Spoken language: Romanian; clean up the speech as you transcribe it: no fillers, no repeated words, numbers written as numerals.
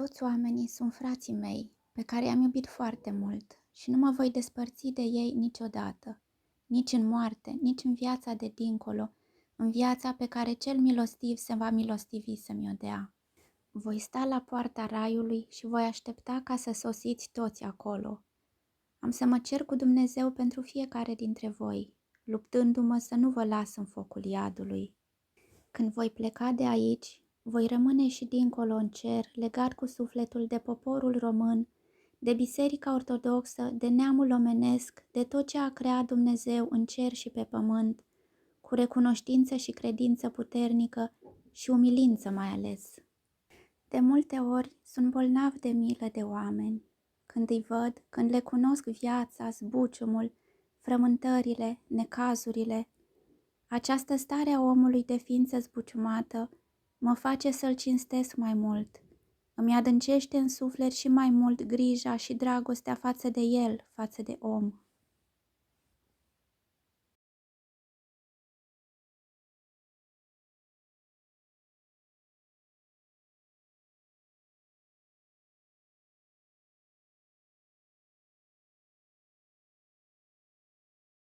Toți oamenii sunt frații mei, pe care i-am iubit foarte mult și nu mă voi despărți de ei niciodată, nici în moarte, nici în viața de dincolo, în viața pe care cel milostiv se va milostivi să-mi o dea. Voi sta la poarta raiului și voi aștepta ca să sosiți toți acolo. Am să mă cer cu Dumnezeu pentru fiecare dintre voi, luptându-mă să nu vă las în focul iadului. Când voi pleca de aici, voi rămâne și dincolo în cer, legat cu sufletul de poporul român, de Biserica Ortodoxă, de neamul omenesc, de tot ce a creat Dumnezeu în cer și pe pământ, cu recunoștință și credință puternică și umilință mai ales. De multe ori sunt bolnav de milă de oameni. Când îi văd, când le cunosc viața, zbuciumul, frământările, necazurile, această stare a omului de ființă zbuciumată mă face să-l cinstesc mai mult. Îmi adâncește în suflet și mai mult grija și dragostea față de el, față de om.